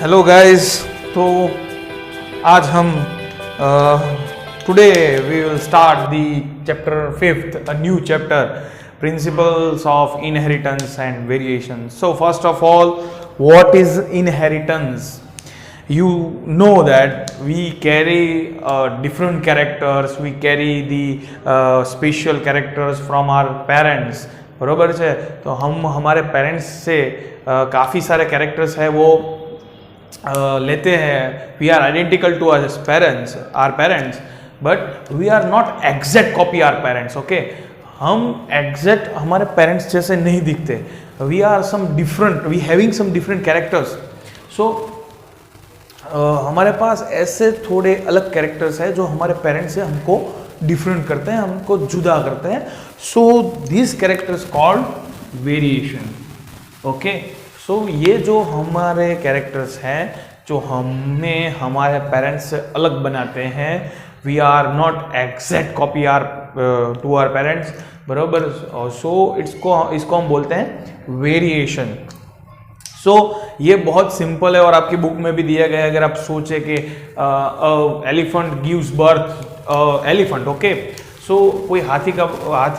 Hello guys. तो आज हम today we will start the chapter 5th, a new chapter, principles of inheritance and variation. So first of all, what is inheritance? You know that we carry different characters, we carry the special characters from our parents. बरोबर है। तो हम हमारे parents से काफ़ी सारे characters है वो लेते हैं। We are identical to our parents, but we are not exact copy our parents. Okay, हम एग्जैक्ट हमारे पेरेंट्स जैसे नहीं दिखते। We are some different, we having some different characters. So हमारे पास ऐसे थोड़े अलग कैरेक्टर्स है जो हमारे पेरेंट्स से हमको डिफरेंट करते हैं, हमको जुदा करते हैं। So this characters called variation. Okay, so ये जो हमारे कैरेक्टर्स हैं जो हमें हमारे पेरेंट्स से अलग बनाते हैं, we are not exact copy are to our parents, बराबर। सो इसको हम बोलते हैं वेरिएशन। सो ये बहुत सिंपल है और आपकी बुक में भी दिया गया है। अगर आप सोचे कि elephant gives birth elephant, okay, so कोई हाथी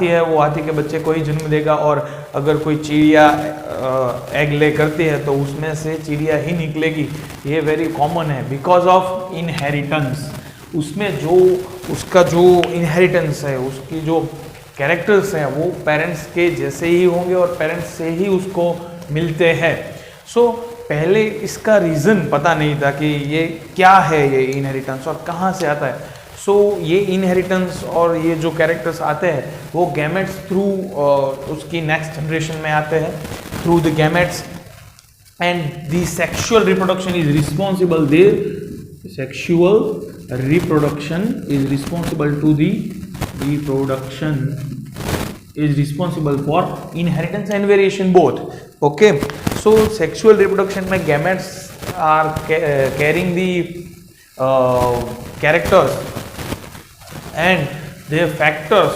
है, वो हाथी के बच्चे को ही जन्म देगा। और अगर कोई चिड़िया एग ले करती है तो उसमें से चिड़िया ही निकलेगी। ये वेरी कॉमन है बिकॉज ऑफ इनहेरिटेंस। उसमें जो उसका जो इनहेरिटेंस है, उसकी जो कैरेक्टर्स हैं वो पेरेंट्स के जैसे ही होंगे और पेरेंट्स से ही उसको मिलते हैं। सो पहले इसका रीज़न पता नहीं था कि ये क्या है, ये इनहेरिटेंस और कहाँ से आता है। सो ये इनहेरिटेंस और ये जो कैरेक्टर्स आते हैं वो गैमेट्स थ्रू उसकी नेक्स्ट जनरेशन में आते हैं, through the gametes. And the sexual reproduction is responsible, sexual reproduction is responsible to the reproduction is responsible for inheritance and variation both. Okay, so sexual reproduction में gametes are carrying the characters and their factors.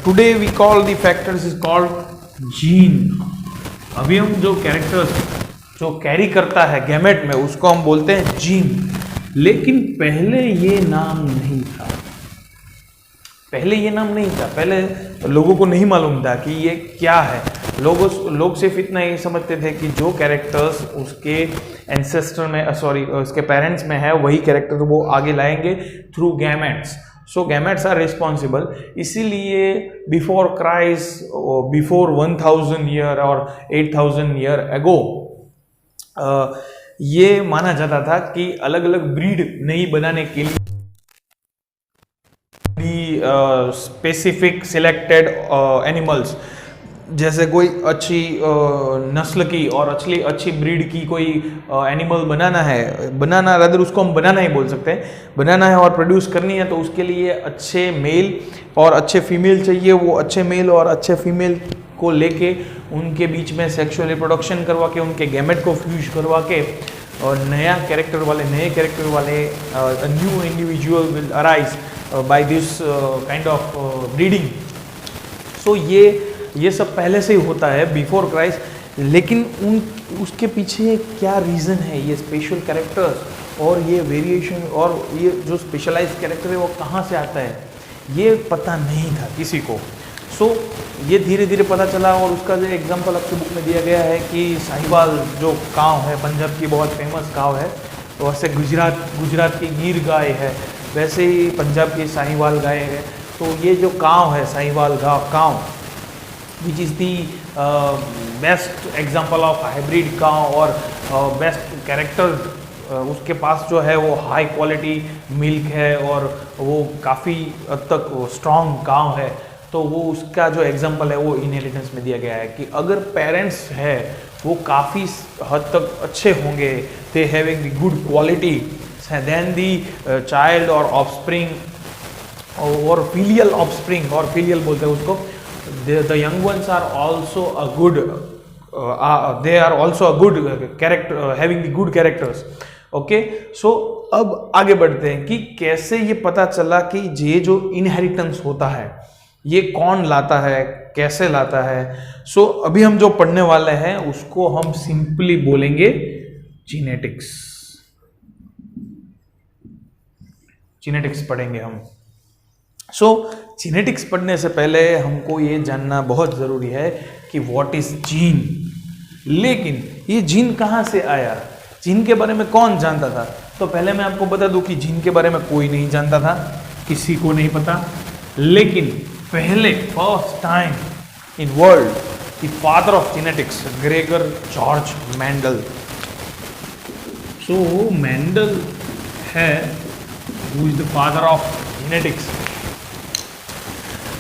Today we call the factors is called gene. अभी हम जो characters जो carry करता है gamete में उसको हम बोलते हैं जीन। लेकिन पहले ये नाम नहीं था, पहले लोगों को नहीं मालूम था कि ये क्या है। लोग सिर्फ इतना ही समझते थे कि जो कैरेक्टर्स उसके एंसेस्टर में उसके पेरेंट्स में है वही कैरेक्टर वो आगे लाएंगे through gametes. So gametes are responsible. इसीलिए बिफोर क्राइस्ट, बिफोर 1000 ईयर और 8000 ईयर अगो ये माना जाता था कि अलग अलग ब्रीड नहीं बनाने के लिए स्पेसिफिक सिलेक्टेड एनिमल्स, जैसे कोई अच्छी नस्ल की और अच्छी ब्रीड की कोई एनिमल बनाना रादर उसको हम बनाना ही बोल सकते हैं, बनाना है और प्रोड्यूस करनी है। तो उसके लिए अच्छे मेल और अच्छे फीमेल चाहिए। वो अच्छे मेल और अच्छे फीमेल को लेके उनके बीच में सेक्सुअल रिप्रोडक्शन करवा के उनके गैमेट को फ्यूज करवा के और नए कैरेक्टर वाले new individual will arise by this kind of breeding. So ये सब पहले से ही होता है बिफोर क्राइस्ट। लेकिन उसके पीछे क्या रीज़न है, ये स्पेशल कैरेक्टर्स और ये वेरिएशन और ये जो स्पेशलाइज्ड कैरेक्टर है वो कहाँ से आता है, ये पता नहीं था किसी को। सो ये धीरे धीरे पता चला और उसका जो एग्जाम्पल आपकी बुक में दिया गया है कि साहिवाल जो काव है, पंजाब की बहुत फेमस काव है, तो वैसे गुजरात की गिर गाय है, वैसे ही पंजाब की साहिवाल गाय है। तो ये जो काव है साहिवाल काव which is the best example of hybrid काव और बेस्ट कैरेक्टर, उसके पास जो है वो हाई क्वालिटी मिल्क है और वो काफ़ी हद तक स्ट्रॉन्ग काव है। तो वो उसका जो एग्जांपल है वो इनहेरिटेंस में दिया गया है कि अगर पेरेंट्स है वो काफ़ी हद तक अच्छे होंगे, they having the good quality, then the child or offspring or filial offspring और filial बोलते हैं उसको, the young ones are also a good they are also a good character, having the good characters. Okay, so अब आगे बढ़ते हैं कि कैसे ये पता चला कि ये जो इनहेरिटेंस होता है ये कौन लाता है, कैसे लाता है। सो अभी हम जो पढ़ने वाले हैं उसको हम सिंपली बोलेंगे जीनेटिक्स, जीनेटिक्स पढ़ेंगे हम। सो जीनेटिक्स पढ़ने से पहले हमको ये जानना बहुत ज़रूरी है कि व्हाट इज जीन। लेकिन ये जीन कहाँ से आया, जीन के बारे में कौन जानता था? तो पहले मैं आपको बता दूं कि जीन के बारे में कोई नहीं जानता था, किसी को नहीं पता। लेकिन पहले first time in world the father of genetics Gregor George Mendel. So Mendel है who is the father of genetics.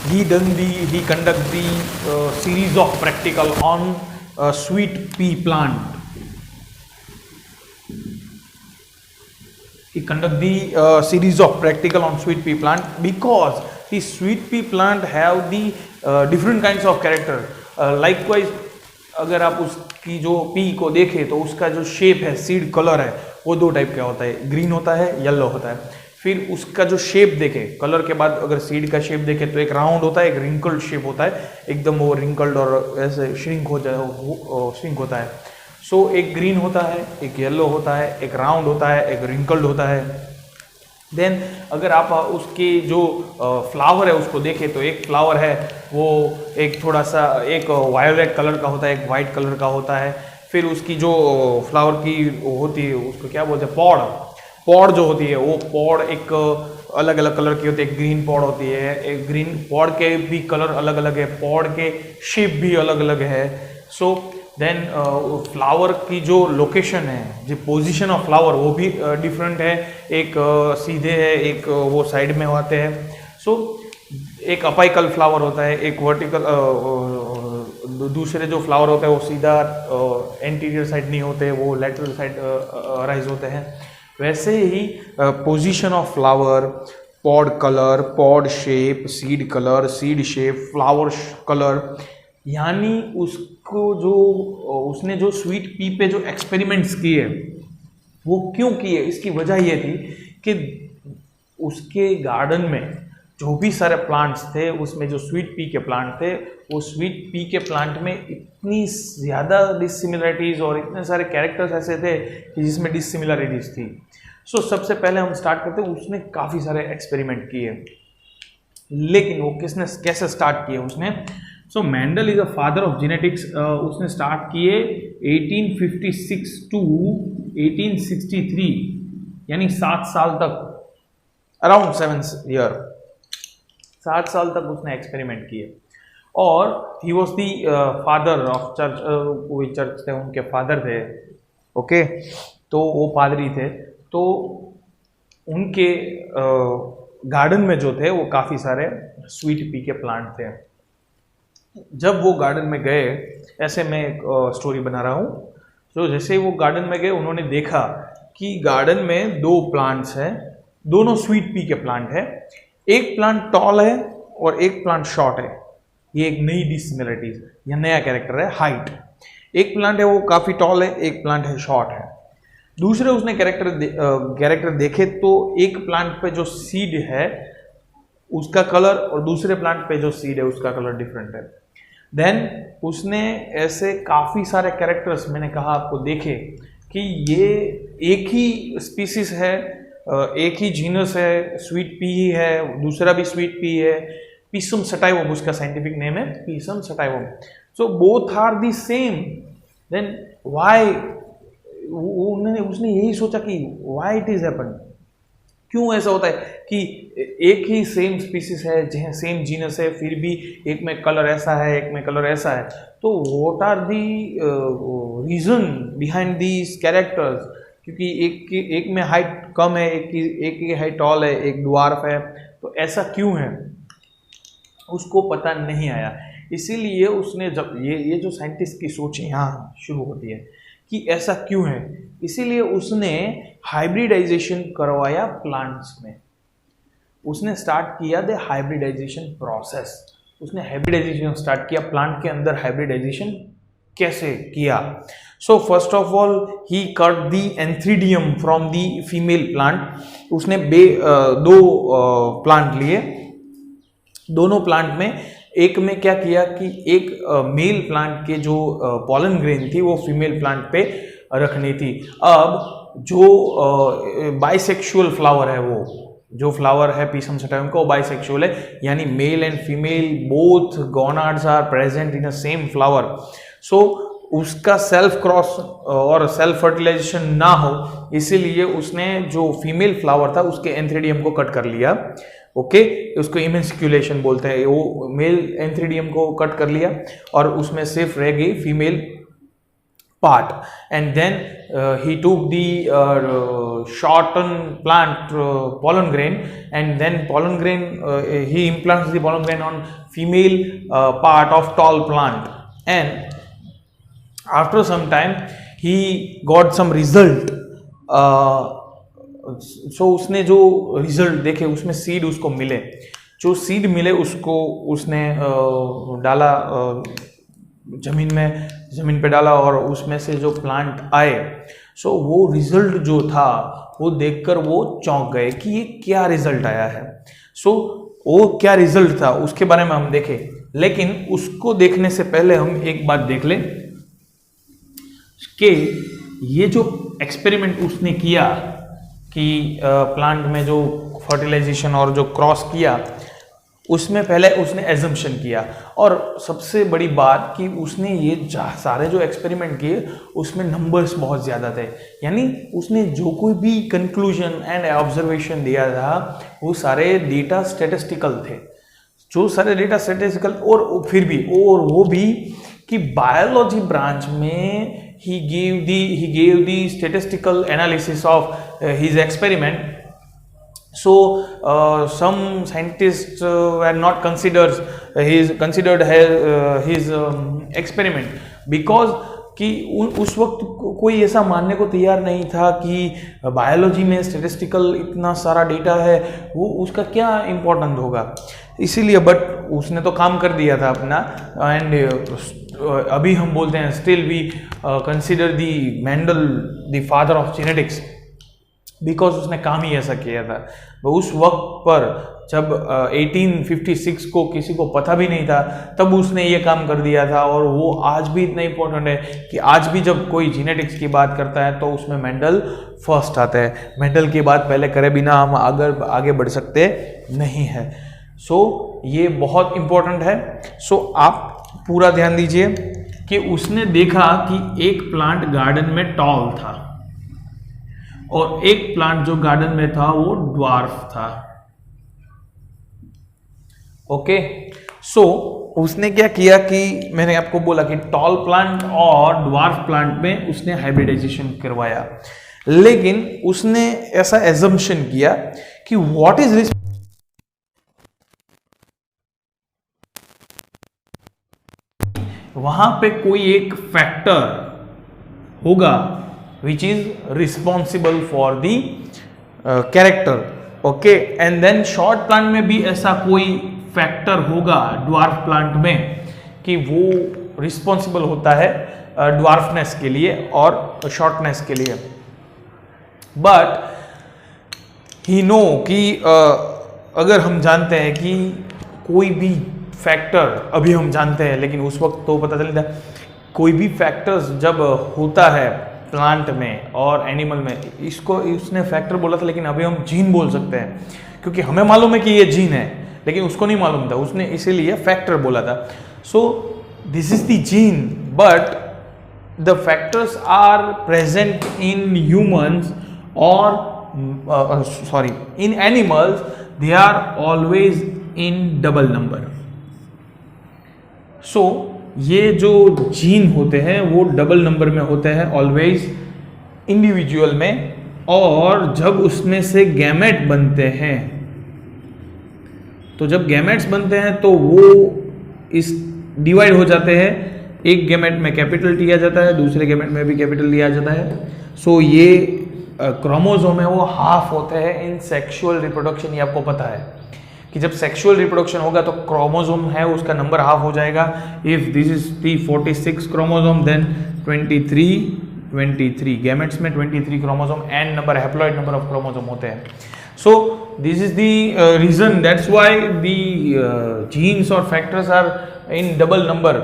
He conduct the series of practical on sweet pea plant. He conduct the series of practical on sweet pea plant because the sweet pea plant have the different kinds of character. Likewise, अगर आप उसकी जो P को देखें तो उसका जो shape है, सीड कलर है, वो दो टाइप का होता है, ग्रीन होता है, येलो होता है। फिर उसका जो शेप देखे, कलर के बाद अगर सीड का शेप देखे तो एक राउंड होता है, एक रिंकल्ड शेप होता है, एकदम वो रिंकल्ड और ऐसे श्रिंक हो जाए, श्रिंक होता है। सो एक ग्रीन होता है, एक येलो होता है, एक राउंड होता है, एक रिंकल्ड होता है। देन अगर आप उसके जो फ्लावर है उसको देखें तो एक फ्लावर है वो एक थोड़ा सा एक वायोलेट कलर का होता है, एक वाइट कलर का होता है। फिर उसकी जो फ्लावर की होती है उसको क्या बोलते हैं, पॉड जो होती है, वो पॉड एक अलग अलग कलर की होती है। एक ग्रीन पॉड होती है, एक ग्रीन पॉड के भी कलर अलग अलग है, पॉड के शेप भी अलग अलग है। सो देन फ्लावर की जो लोकेशन है, जो पोजीशन ऑफ फ्लावर वो भी डिफरेंट है, एक सीधे है, एक वो साइड में होते हैं। सो एक अपाइकल फ्लावर होता है, एक वर्टिकल, दूसरे जो फ्लावर होते हैं वो सीधा एंटीरियर साइड नहीं होते, वो लेटरल साइड राइज होते हैं। वैसे ही position of flower, pod colour, pod shape, seed colour, seed shape, flower colour, यानी उसको जो उसने जो स्वीट पी पे जो एक्सपेरिमेंट्स किए वो क्यों किए, इसकी वजह ये थी कि उसके गार्डन में जो भी सारे प्लांट्स थे उसमें जो स्वीट पी के प्लांट थे, वो स्वीट पी के प्लांट में इतनी ज़्यादा डिसिमिलरिटीज़ और इतने सारे कैरेक्टर्स ऐसे थे कि जिसमें डिसिमिलरिटीज़ थी। सो सबसे पहले हम स्टार्ट करते हैं, उसने काफ़ी सारे एक्सपेरिमेंट किए। लेकिन वो कैसे स्टार्ट किए उसने? So Mendel is a father of genetics. उसने स्टार्ट किए 1856 टू 1863, यानी 7 साल तक, अराउंड 7 ईयर, 7 साल तक उसने एक्सपेरिमेंट किए। और he was the father of church, कोई चर्च थे उनके फादर थे, ओके, तो वो पादरी थे। तो उनके गार्डन में जो थे वो काफ़ी सारे स्वीट पी के प्लांट थे। जब वो गार्डन में गए, ऐसे मैं एक स्टोरी बना रहा हूँ, तो जैसे वो गार्डन में गए उन्होंने देखा कि गार्डन में 2 प्लांट्स हैं, दोनों स्वीट पी के प्लांट है। एक प्लांट टॉल है और एक प्लांट शॉर्ट है। ये एक नई डिसिमिलरिटीज है, यह नया कैरेक्टर है, हाइट। एक प्लांट है वो काफ़ी टॉल है, एक प्लांट है शॉर्ट है। दूसरे उसने कैरेक्टर देखे तो एक प्लांट पे जो सीड है उसका कलर और दूसरे प्लांट पे जो सीड है उसका कलर डिफरेंट है। देन उसने ऐसे काफ़ी सारे कैरेक्टर्स, मैंने कहा आपको, देखे कि ये एक ही स्पीसीज है, एक ही जीनस है, स्वीट पी ही है, दूसरा भी स्वीट पी है, पीसम सटाइवम उसका साइंटिफिक नेम है, pisum sativum. So both are the same. Then why, उसने यही सोचा कि व्हाई इट इज हैपन, क्यों ऐसा होता है कि एक ही सेम स्पीसीज है, जहाँ सेम जीनस है, फिर भी एक में कलर ऐसा है, एक में कलर ऐसा है। तो what are the reason behind these characters? क्योंकि एक में हाइट कम है, एक की हाइट टॉल है, एक ड्वार्फ है, तो ऐसा क्यों है उसको पता नहीं आया। इसीलिए उसने, जब ये जो साइंटिस्ट की सोच यहाँ शुरू होती है कि ऐसा क्यों है, इसीलिए उसने हाइब्रिडाइजेशन करवाया प्लांट्स में। उसने स्टार्ट किया द हाइब्रिडाइजेशन प्रोसेस। उसने हाइब्रिडाइजेशन स्टार्ट किया, प्लांट के अंदर हाइब्रिडाइजेशन कैसे किया? So first of all he cut the antheridium from the female plant. उसने 2 प्लांट लिए, दोनों प्लांट में एक में क्या किया कि एक मेल प्लांट के जो पॉलन ग्रेन थी वो फीमेल प्लांट पे रखनी थी। अब जो बाइसेक्सुअल फ्लावर है, वो जो फ्लावर है पीसम सटाइवम का, वो बाइसेक्सुअल है, यानी male and female both gonads are present in a same flower. So उसका सेल्फ क्रॉस और सेल्फ फर्टिलाइजेशन ना हो, इसीलिए उसने जो फीमेल फ्लावर था उसके एंथ्रीडियम को कट कर लिया। ओके, उसको इमेंसिकुलेशन बोलते हैं। वो मेल एंथ्रीडियम को कट कर लिया और उसमें सिर्फ रह गई female part, and then he took the shortened plant pollen grain, and then pollen grain he implants the pollen grain on female part of tall plant, and after some time he got some result. सो उसने जो result देखे उसमें seed उसको मिले, जो seed मिले उसको उसने डाला जमीन पे डाला और उसमें से जो प्लांट आए, सो वो रिजल्ट जो था वो देखकर वो चौंक गए कि ये क्या रिजल्ट आया है। सो वो क्या रिजल्ट था उसके बारे में हम देखें, लेकिन उसको देखने से पहले हम एक बात देख लें कि ये जो एक्सपेरिमेंट उसने किया कि प्लांट में जो फर्टिलाइजेशन और जो क्रॉस किया, उसमें पहले उसने एजम्पशन किया। और सबसे बड़ी बात कि उसने ये सारे जो एक्सपेरिमेंट किए उसमें नंबर्स बहुत ज़्यादा थे, यानी उसने जो कोई भी कंक्लूजन एंड ऑब्जर्वेशन दिया था वो सारे डेटा स्टैटिस्टिकल थे, जो सारे डेटा स्टैटिस्टिकल। और फिर भी और वो भी कि बायोलॉजी ब्रांच में he gave the statistical analysis of his experiment. So some scientists were not considered his experiment because कि उस वक्त कोई ऐसा मानने को तैयार नहीं था कि बायोलॉजी में स्टैटिस्टिकल इतना सारा डेटा है, वो उसका क्या इम्पोर्टेंट होगा। इसीलिए बट उसने तो काम कर दिया था अपना, एंड अभी हम बोलते हैं still we consider the Mendel the father of genetics, because उसने काम ही ऐसा किया था। उस वक्त पर जब 1856 को किसी को पता भी नहीं था, तब उसने ये काम कर दिया था। और वो आज भी इतना इम्पोर्टेंट है कि आज भी जब कोई जेनेटिक्स की बात करता है तो उसमें मेंडल फर्स्ट आता है। मेंडल की बात पहले करे बिना हम आगे बढ़ सकते नहीं है। सो ये बहुत इम्पोर्टेंट है। सो आप पूरा ध्यान दीजिए कि उसने देखा कि एक प्लांट गार्डन में टॉल था और एक प्लांट जो गार्डन में था वो ड्वार्फ था। ओके, सो उसने क्या किया कि मैंने आपको बोला कि टॉल प्लांट और ड्वार्फ प्लांट में उसने हाइब्रिडाइजेशन करवाया, लेकिन उसने ऐसा एजम्पशन किया कि व्हाट इज वहां पे कोई एक फैक्टर होगा which is responsible for the character. Okay, and then short plant में भी ऐसा कोई फैक्टर होगा ड्वार्फ प्लांट में कि वो रिस्पॉन्सिबल होता है ड्वार्फनेस के लिए और शॉर्टनेस के लिए। बट ही नो कि अगर हम जानते हैं कि कोई भी फैक्टर, अभी हम जानते हैं लेकिन उस वक्त तो पता चलता, कोई भी फैक्टर्स जब होता है प्लांट में और एनिमल में, इसको उसने फैक्टर बोला था लेकिन अभी हम जीन बोल सकते हैं, क्योंकि हमें मालूम है कि ये जीन है लेकिन उसको नहीं मालूम था, उसने इसीलिए फैक्टर बोला था। So this is the gene, but the factors are present in humans और sorry in animals, they are always in double number. So ये जो जीन होते हैं वो डबल नंबर में होते हैं ऑलवेज इंडिविजुअल में, और जब उसमें से गैमेट बनते हैं, तो जब गैमेट्स बनते हैं तो वो इस डिवाइड हो जाते हैं। एक गैमेट में कैपिटल टी आ जाता है, दूसरे गैमेट में भी कैपिटल टी आ जाता है। सो ये क्रोमोसोम है वो हाफ होते हैं इन सेक्सुअल रिप्रोडक्शन। ये आपको पता है कि जब सेक्सुअल रिप्रोडक्शन होगा तो क्रोमोसोम है उसका नंबर हाफ हो जाएगा। If this is the 46 chromosome then 23 gametes में 23 chromosome, N number haploid number of chromosome होते हैं। So this is the reason, that's why the genes और factors are in double number.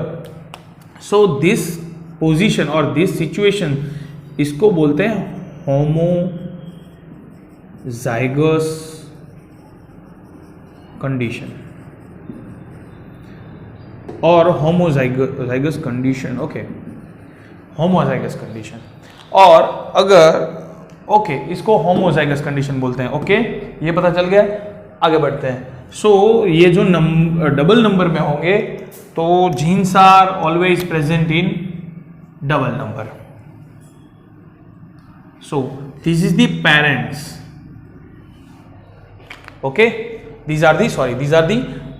So this position और this situation इसको बोलते हैं homozygous condition और homozygous condition. Okay, homozygous condition. और अगर ओके इसको होमोजाइगस कंडीशन बोलते हैं। ओके, ये पता चल गया, आगे बढ़ते हैं। सो ये जो डबल नंबर में होंगे तो genes are always present in double number. So this is the parents. Okay, these are the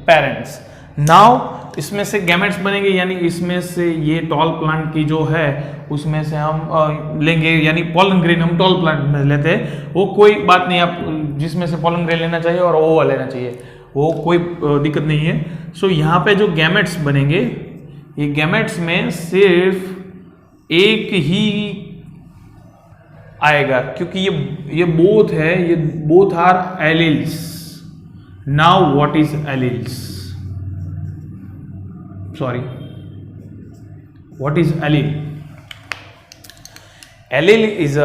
parents। Now इसमें से गैमेट्स बनेंगे, यानी इसमें से ये टॉल प्लांट की जो है उसमें से हम लेंगे, यानी पॉलन ग्रेन हम टॉल प्लांट में लेते हैं। वो कोई बात नहीं, आप जिसमें से पॉलन ग्रेन लेना चाहिए और ओवा लेना चाहिए, वो कोई दिक्कत नहीं है। सो यहाँ पे जो गैमेट्स बनेंगे, ये गैमेट्स में सिर्फ एक ही आएगा, क्योंकि ये बोथ है, ये both are alleles. Now what is alleles? Sorry, what is allele? Allele is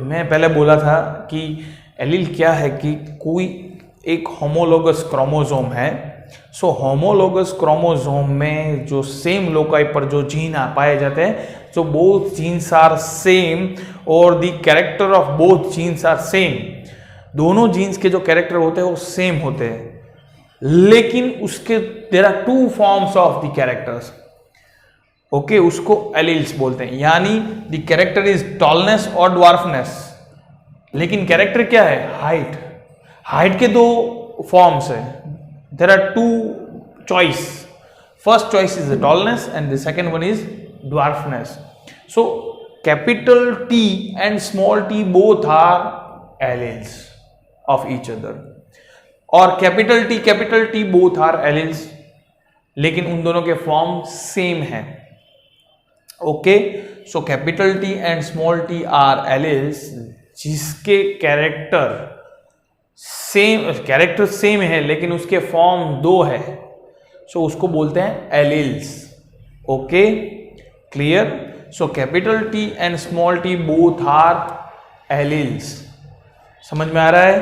मैं पहले बोला था कि एलील क्या है कि कोई एक होमोलोगस क्रोमोसोम है। सो होमोलोगस क्रोमोसोम में जो सेम लोकाई पर जो जीन पाए जाते हैं, so both genes are same और the character of both genes are same। दोनों जीन्स के जो कैरेक्टर होते हैं वो सेम होते हैं, लेकिन उसके there are two forms of the characters. Okay, उसको एलील्स बोलते हैं, यानी द कैरेक्टर इज टॉलनेस और ड्वार्फनेस, लेकिन कैरेक्टर क्या है? हाइट। हाइट के दो फॉर्म्स है, there are two choice. First choice is the tallness and the second one is dwarfness। So capital T and small t both are alleles of each other, और capital T both are alleles, लेकिन उन दोनों के form same है। Okay, so capital T and small t are alleles, जिसके character same है लेकिन उसके फॉर्म दो है, सो उसको बोलते हैं alleles. Okay, clear? So capital T and small t both are alleles. समझ में आ रहा है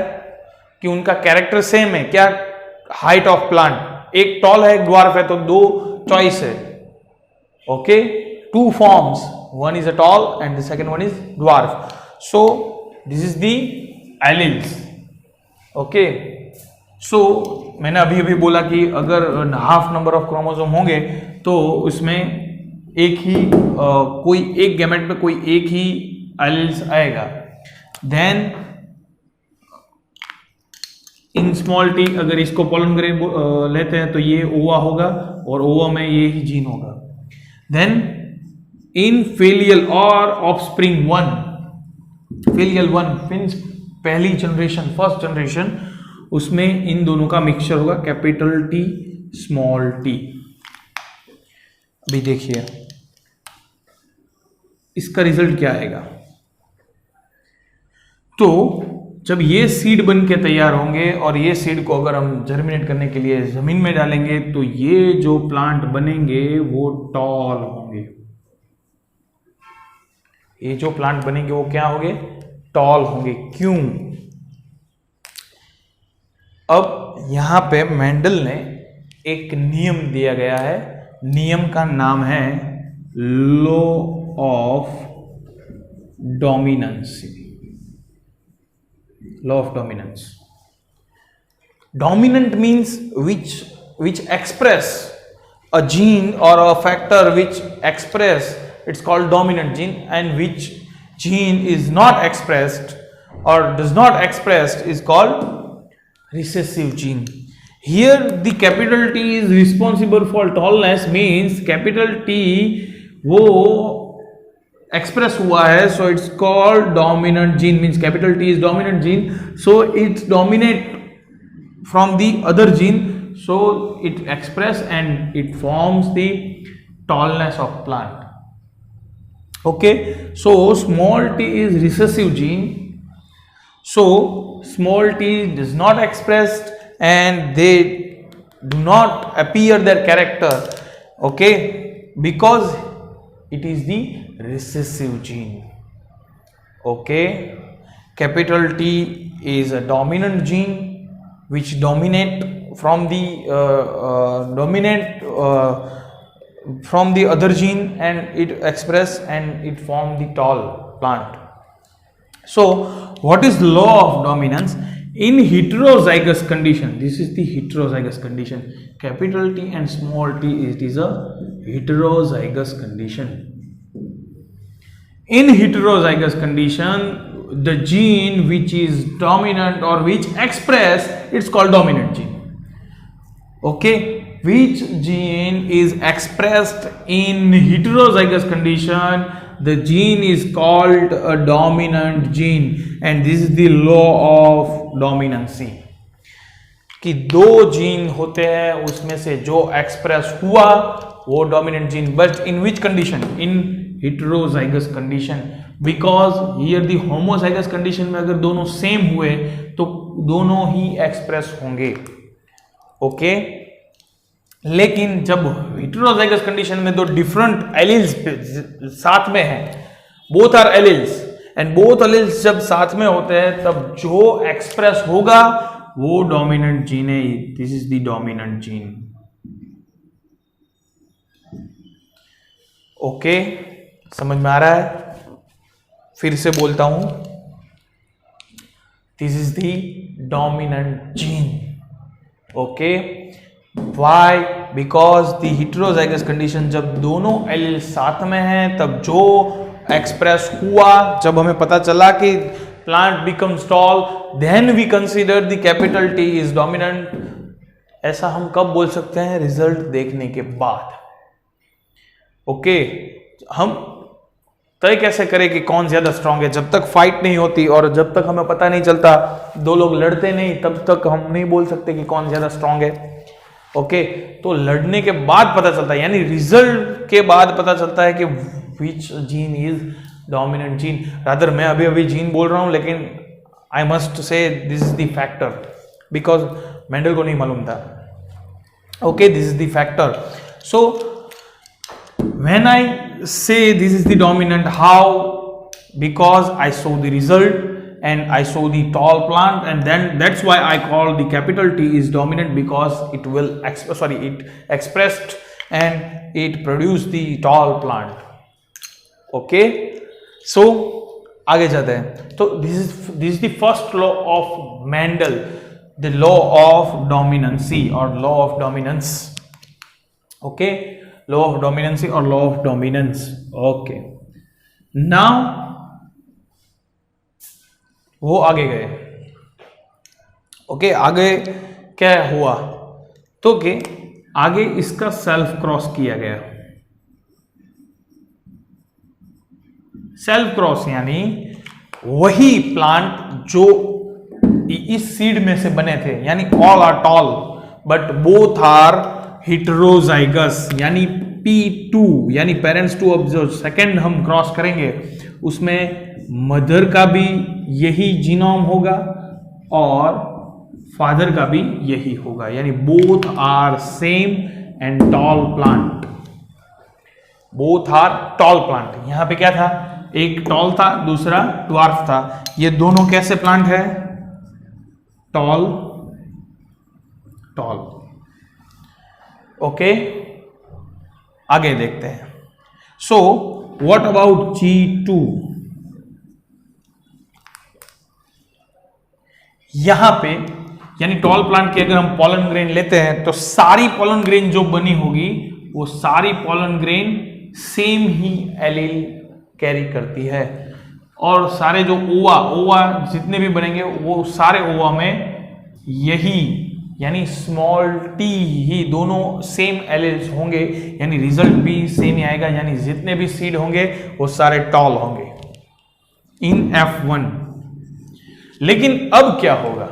कि उनका कैरेक्टर सेम है? क्या? हाइट ऑफ प्लांट, एक टॉल है एक ड्वार्फ है, तो दो चॉइस है। Okay, two forms, one is a tall and the second one is dwarf. So this is the alleles. Okay, so मैंने अभी बोला कि अगर हाफ नंबर ऑफ क्रोमोसोम होंगे तो उसमें एक ही कोई एक गैमेट में कोई एक ही एलील्स आएगा। देन इन स्मॉल टी, अगर इसको पॉलन ग्रेन लेते हैं तो ये ओवा होगा और ओवा में ये ही जीन होगा। देन इन फेलियल और ऑफस्प्रिंग वन, फेलियल वन मीन्स पहली जनरेशन, फर्स्ट जनरेशन, उसमें इन दोनों का मिक्सचर होगा, कैपिटल T स्मॉल t। अभी देखिए इसका रिजल्ट क्या आएगा। तो जब ये सीड बन के तैयार होंगे और ये सीड को अगर हम जर्मिनेट करने के लिए जमीन में डालेंगे तो ये जो प्लांट बनेंगे वो टॉल होंगे। ये जो प्लांट बनेंगे वो क्या होंगे? टॉल होंगे। क्यों? अब यहां पे मेंडल ने एक नियम दिया गया है, नियम का नाम है law of dominancy. Law of dominance. Dominant means which express a gene or a factor which express, it's called dominant gene, and which gene is not expressed or does not expressed is called recessive gene. Here the capital T is responsible for tallness, means capital T वो express हुआ है, so it's called dominant gene, means capital T is dominant gene, so it's dominate from the other gene, so it express and it forms the tallness of plant. Okay, so small t is recessive gene, so small t does not expressed and they do not appear their character. Okay, because it is the recessive gene. Okay, capital T is a dominant gene which dominate from the other gene, and it express and it form the tall plant. So what is law of dominance in heterozygous condition? This is the heterozygous condition. Capital T and small t, it is a heterozygous condition. In heterozygous condition, the gene which is dominant or which express, it's called dominant gene. Okay, which gene is expressed in heterozygous condition, the gene is called a dominant gene, and this is the law of dominancy. कि दो gene होते हैं, उसमें से जो express हुआ वो dominant gene, but in which condition? In heterozygous condition, because here the homozygous condition में अगर दोनों सेम हुए तो दोनों ही एक्सप्रेस होंगे. ओके, लेकिन जब heterozygous condition में दो डिफरेंट एलील्स साथ में हैं, both are alleles, and both alleles जब साथ में होते हैं तब जो एक्सप्रेस होगा वो डोमिनेंट जीन है. This is the dominant gene. Okay, समझ में आ रहा है? फिर से बोलता हूं, this is the dominant gene. Okay, why? Because the heterozygous condition, जब दोनों एलील साथ में हैं तब जो एक्सप्रेस हुआ, जब हमें पता चला कि plant becomes tall, then we consider the capital T is dominant. ऐसा हम कब बोल सकते हैं? रिजल्ट देखने के बाद. ओके, हम तय कैसे करें कि कौन ज्यादा स्ट्रांग है? जब तक फाइट नहीं होती और जब तक हमें पता नहीं चलता, दो लोग लड़ते नहीं, तब तक हम नहीं बोल सकते कि कौन ज्यादा स्ट्रांग है. ओके, तो लड़ने के बाद पता चलता है, यानी रिजल्ट के बाद पता चलता है कि which gene is dominant gene. Rather मैं अभी जीन बोल रहा हूं, लेकिन I must say this is the factor, because Mendel को नहीं मालूम था. Okay, this is the factor. So when I say this is the dominant, how? Because I saw the result and I saw the tall plant, and then that's why I call the capital T is dominant, because it will it expressed and it produced the tall plant. Okay, so आगे जाते हैं. तो this is the first law of Mendel, the law of dominancy or law of dominance. Okay, law of dominancy or law of dominance. Okay, now वो आगे गए. Okay, आगे क्या हुआ? तो कि आगे इसका सेल्फ क्रॉस किया गया. सेल्फ क्रॉस यानी वही प्लांट जो इस सीड में से बने थे, यानी all are tall but both are heterozygous, यानी P2, यानी पेरेंट्स टू. अब जो सेकेंड हम क्रॉस करेंगे उसमें मदर का भी यही जीनोम होगा और फादर का भी यही होगा, यानी both are same and tall plant. Both are tall plant. यहां पे क्या था? एक टॉल था, दूसरा ड्वार्फ था. ये दोनों कैसे प्लांट है? Toll toll. ओके, आगे देखते हैं. So what about G2? यहां पे यानी टॉल प्लांट की अगर हम पॉलन ग्रेन लेते हैं तो सारी पॉलन ग्रेन जो बनी होगी वो सारी पॉलन ग्रेन सेम ही एलील कैरी करती है, और सारे जो ओवा जितने भी बनेंगे वो सारे ओवा में यही यानी स्मॉल टी ही दोनों सेम एलील्स होंगे, यानी रिजल्ट भी सेम ही आएगा, यानी जितने भी सीड होंगे वो सारे टॉल होंगे इन F1. लेकिन अब क्या होगा?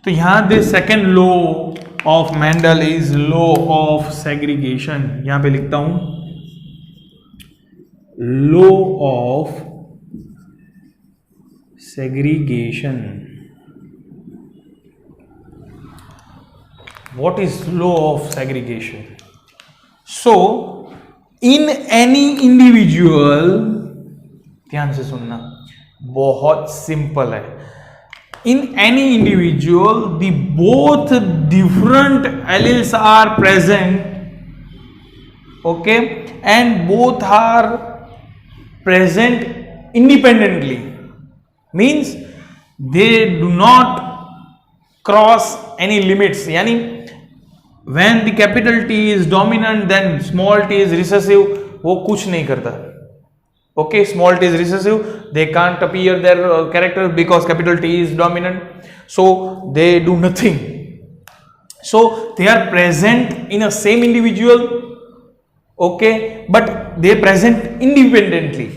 तो यहां the second law of Mendel is law of segregation. यहां पे लिखता हूं law of segregation. What is law of segregation? So in any individual, ध्यान से सुनना, बहुत सिंपल है। In any individual the both different alleles are present, okay, and both are present independently, means they do not cross any limits, यानी when the capital T is dominant then small t is recessive, वो कुछ नहीं करता, okay, small t is recessive, they can't appear their characters because capital T is dominant, so they do nothing, so they are present in a same individual, okay, but they present independently,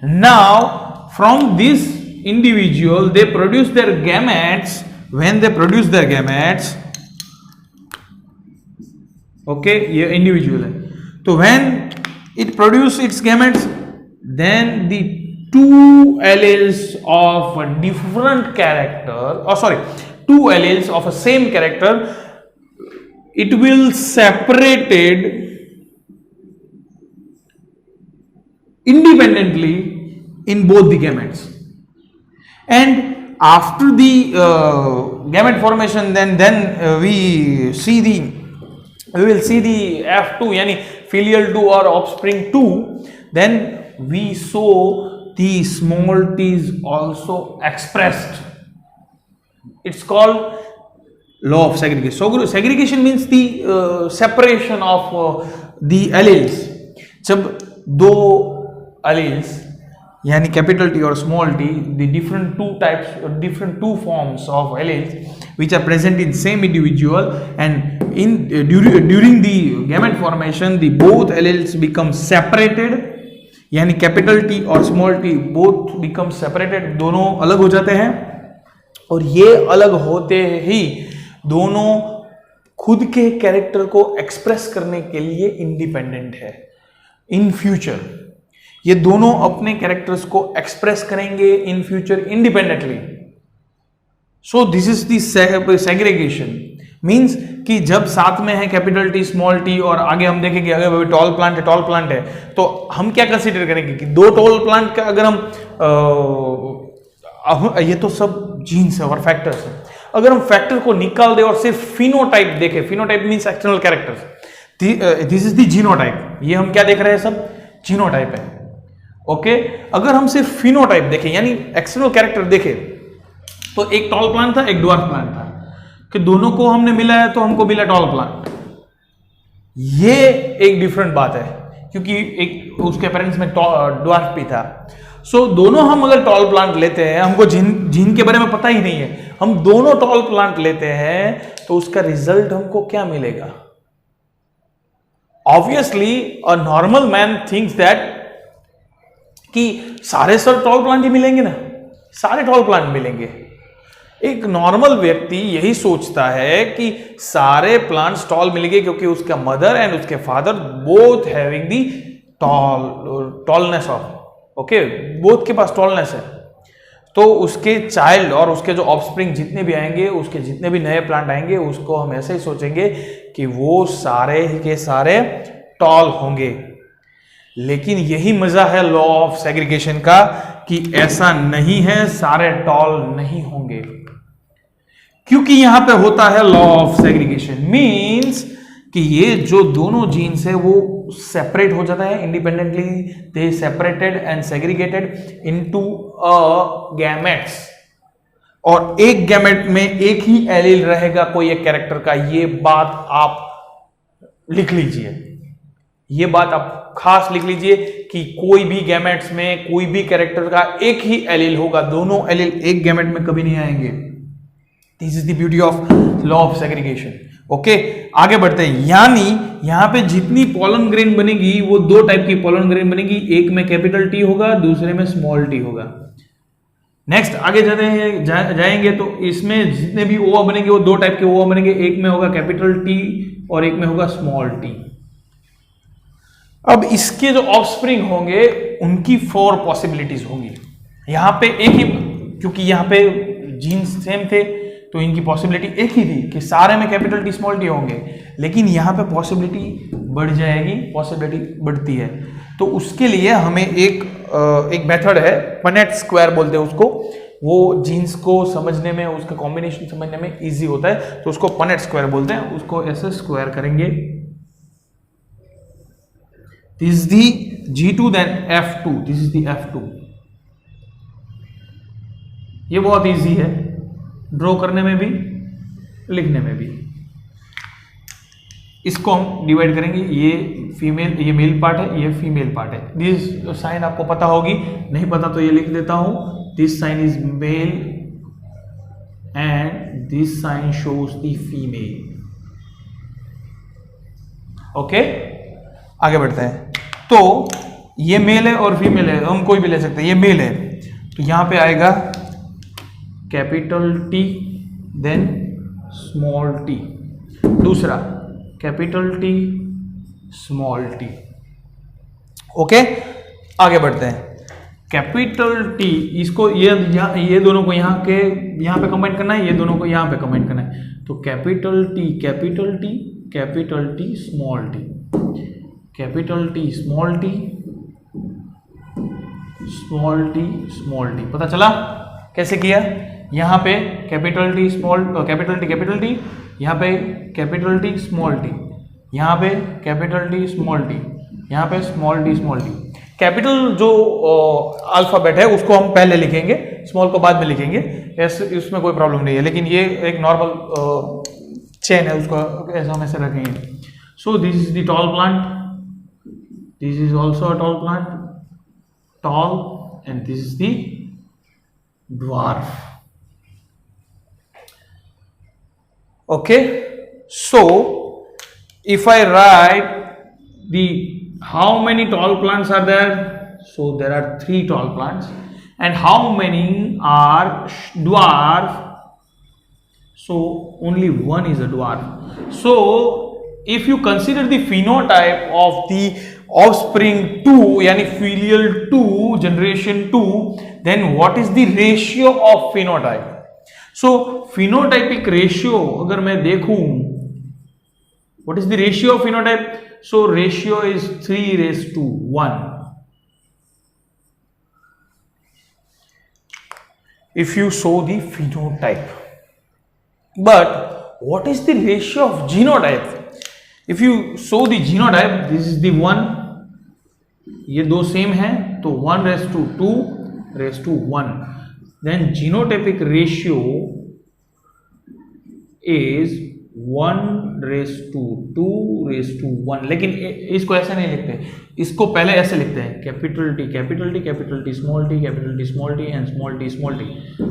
now from this individual they produce their gametes. When they produce their gametes, okay, ये individual है, तो when it produce its gametes, then the two alleles of a different character, two alleles of a same character, it will separated independently in both the gametes, and after the gamete formation, then we will see the F2, yani filial 2 or offspring 2, then we saw the small t is also expressed. It's called law of segregation. So segregation means the separation of the alleles. जब दो alleles यानी capital T और small t, the different two forms of alleles which are present in same individual, and during the gamete formation the both alleles become separated, यानी capital T और small t both become separated, दोनों अलग हो जाते हैं, और ये अलग होते ही दोनों खुद के कैरेक्टर को एक्सप्रेस करने के लिए इंडिपेंडेंट है। इन फ्यूचर ये दोनों अपने कैरेक्टर्स को एक्सप्रेस करेंगे in future independently. So this is the segregation, means कि जब साथ में है कैपिटल टी स्मॉल टी, और आगे हम देखेंगे अगर टॉल प्लांट है तो हम क्या कंसीडर करेंगे कि दो टॉल प्लांट का अगर हम ये तो सब जीन्स है और फैक्टर्स है, अगर हम फैक्टर को निकाल दे और सिर्फ फिनोटाइप देखें, phenotype means external characters, this is the genotype, ये हम क्या देख रहे हैं, सब जीनोटाइप है, ओके। अगर हम सिर्फ फिनोटाइप देखें यानी एक्सटर्नल कैरेक्टर देखें, तो एक टॉल प्लांट था एक ड्वार्फ प्लांट था, कि दोनों को हमने मिलाया तो हमको मिला टॉल प्लांट। ये एक डिफरेंट बात है क्योंकि एक उसके पेरेंट्स में ड्वार्फ भी था। सो दोनों हम अगर टॉल प्लांट लेते हैं, हमको जीन के बारे में पता ही नहीं है, हम दोनों टॉल प्लांट लेते हैं तो उसका रिजल्ट हमको क्या मिलेगा? Obviously a normal man thinks that कि सारे सब टॉल प्लांट ही मिलेंगे ना, सारे टॉल प्लांट मिलेंगे। एक नॉर्मल व्यक्ति यही सोचता है कि सारे प्लांट्स टॉल मिलेंगे क्योंकि उसका मदर एंड उसके father both having the tallness of, okay, both के पास टॉलनेस है, तो उसके चाइल्ड और उसके जो ऑफस्प्रिंग जितने भी आएंगे, उसके जितने भी नए प्लांट आएंगे, उसको हम ऐसे ही सोचेंगे कि वो सारे के सारे टॉल होंगे। लेकिन यही मजा है लॉ ऑफ सेग्रीगेशन का कि ऐसा नहीं है, सारे टॉल नहीं होंगे, क्योंकि यहां पे होता है लॉ ऑफ सेग्रीगेशन, मींस कि ये जो दोनों जीन्स है वो सेपरेट हो जाता है independently, they separated and segregated into a gametes, और एक गैमेट में एक ही एलील रहेगा कोई एक कैरेक्टर का। ये बात आप लिख लीजिए, ये बात आप खास लिख लीजिए कि कोई भी गैमेट्स में कोई भी कैरेक्टर का एक ही एलील होगा, दोनों एलील एक गैमेट में कभी नहीं आएंगे। This is the beauty of law of segregation, okay. आगे बढ़ते हैं, यानी यहां पे जितनी पॉलन ग्रेन बनेगी वो दो टाइप की पॉलन ग्रेन बनेगी, एक में कैपिटल टी होगा, दूसरे में स्मॉल टी होगा। नेक्स्ट आगे जाएंगे तो इसमें जितने भी ओवा बनेंगे वो दो टाइप के ओवा बनेंगे, एक में होगा कैपिटल टी और एक में होगा स्मॉल टी। अब इसके जो ऑफस्प्रिंग होंगे उनकी 4 पॉसिबिलिटीज होंगी। यहां पे एक ही, क्योंकि यहां पे जीन्स सेम थे तो इनकी पॉसिबिलिटी एक ही थी कि सारे में कैपिटल टी स्मॉल टी होंगे, लेकिन यहाँ पे पॉसिबिलिटी बढ़ जाएगी, पॉसिबिलिटी बढ़ती है। तो उसके लिए हमें एक मेथड है, पनेट स्क्वायर बोलते हैं उसको, वो जीन्स को समझने में, उसका कॉम्बिनेशन समझने में इजी होता है, तो उसको पनेट स्क्वायर बोलते हैं। उसको ऐसे स्क्वायर करेंगे, this is the G2 then F2, this is the F2। ये बहुत इजी है ड्रॉ करने में भी, लिखने में भी। इसको हम डिवाइड करेंगे, ये फीमेल, ये मेल पार्ट है, ये फीमेल पार्ट है। दिस साइन आपको पता होगी, नहीं पता तो ये लिख देता हूं, this sign is male and this sign shows the female. Okay, आगे बढ़ते हैं। तो ये मेल है और फीमेल है, हम कोई भी ले सकते हैं। ये मेल है तो यहां पे आएगा capital T then small t, दूसरा capital T small t। Okay, आगे बढ़ते हैं। कैपिटल T, इसको ये दोनों को यहाँ पे कंबाइन करना है, ये दोनों को यहाँ पे कंबाइन करना है। तो capital T capital T capital T small t, capital T small t small t small t। पता चला कैसे किया? यहाँ पे capital T small, capital T, यहाँ पे कैपिटल T स्मॉल t, यहाँ पे कैपिटल T स्मॉल t, यहाँ पे स्मॉल t। कैपिटल जो अल्फाबेट है उसको हम पहले लिखेंगे, स्मॉल को बाद में लिखेंगे, ऐसे इसमें कोई प्रॉब्लम नहीं है। लेकिन ये एक नॉर्मल चेन है, उसको ऐसा हम ऐसे रखेंगे। So this is the tall plant, this is also a tall plant, tall, and this is the dwarf. Okay, so if I write the how many tall plants are there, so there are 3 tall plants, and how many are dwarf, so only one is a dwarf. So if you consider the phenotype of the offspring 2 यानी filial 2 generation 2, then what is the ratio of phenotype? So phenotypic ratio अगर मैं देखूं, what is the ratio of phenotype? So ratio is 3:1. if you show the phenotype, but what is the ratio of genotype? If you show the genotype, this is the 1, ये दो same है तो 1:2:1, then genotypic ratio is 1:2:1। लेकिन इसको ऐसे नहीं लिखते, इसको पहले ऐसे लिखते हैं, capital T capital T capital T small t capital T small t and small t,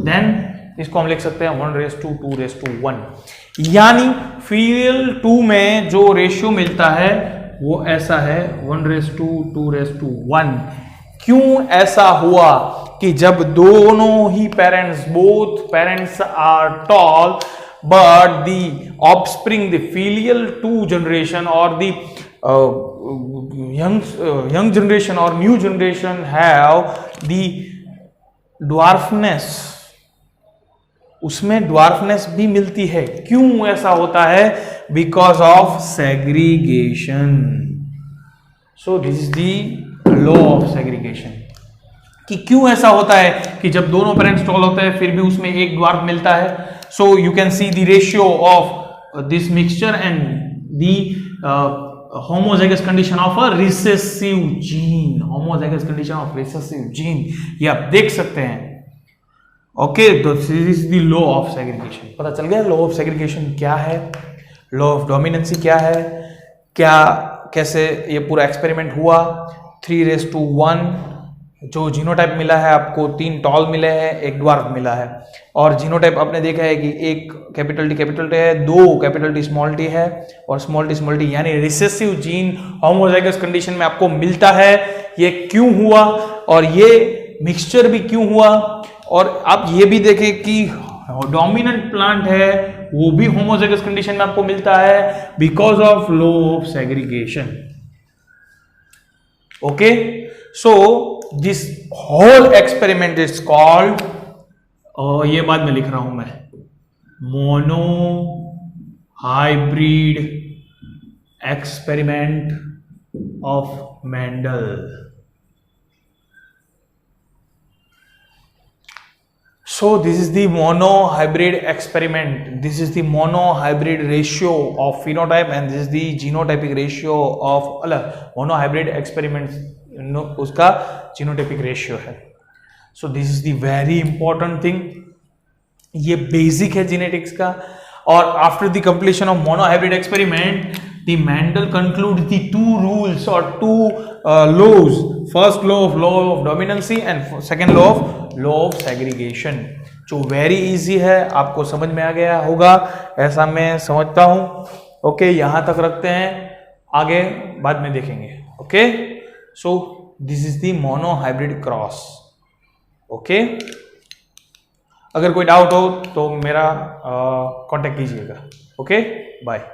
then इसको हम लिख सकते हैं 1:2:1। यानी फीलियल 2 में जो रेशियो मिलता है वो ऐसा है 1:2:1। क्यों ऐसा हुआ कि जब दोनों ही parents, both parents are tall, but the offspring, the filial 2 generation और the young generation or new generation have the dwarfness, उसमें ड्वार्फनेस भी मिलती है। क्यों ऐसा होता है? Because of segregation. So this is the law of segregation, कि क्यों ऐसा होता है कि जब दोनों पेरेंट्स टॉल होते हैं फिर भी उसमें एक ड्वार्फ मिलता है। So you can see the ratio of this mixture and the homozygous condition of a recessive gene, homozygous condition of recessive gene, ये आप देख सकते हैं। ओके, तो this is the law of segregation. पता चल गया लॉ ऑफ सेग्रीगेशन क्या है, लॉ ऑफ डोमिनेंसी क्या है, क्या कैसे ये पूरा एक्सपेरिमेंट हुआ। 3:1 जो जीनोटाइप मिला है आपको, 3 टॉल मिले हैं, 1 ड्वार्फ मिला है। और जीनोटाइप आपने देखा है कि एक कैपिटल टी है, 2 कैपिटल टी स्मॉल टी है और स्मॉल टी यानी रिसेसिव जीन होमोजाइगस कंडीशन में आपको मिलता है। ये क्यों हुआ और ये मिक्सचर भी क्यों हुआ, और आप ये भी देखें कि डोमिनेंट प्लांट है वो भी होमोजाइगस कंडीशन में आपको मिलता है because of law of segregation. Okay, so this whole experiment is called, ये बाद में लिख रहा हूं मैं, monohybrid experiment of Mendel. So this is the monohybrid experiment. This is the monohybrid ratio of phenotype and this is the genotypic ratio of monohybrid experiments. उसका genotypic ratio है. So this is the very important thing. ये basic है genetics का. और after the completion of monohybrid experiment, the Mendel concludes the two rules or two laws. First law of dominancy and second law of segregation. जो very easy है, आपको समझ में आ गया होगा ऐसा मैं समझता हूं. ओके, यहां तक रखते हैं, आगे बाद में देखेंगे. Okay, so this is the monohybrid cross. Okay, अगर कोई डाउट हो तो मेरा कांटेक्ट कीजिएगा. Okay, bye.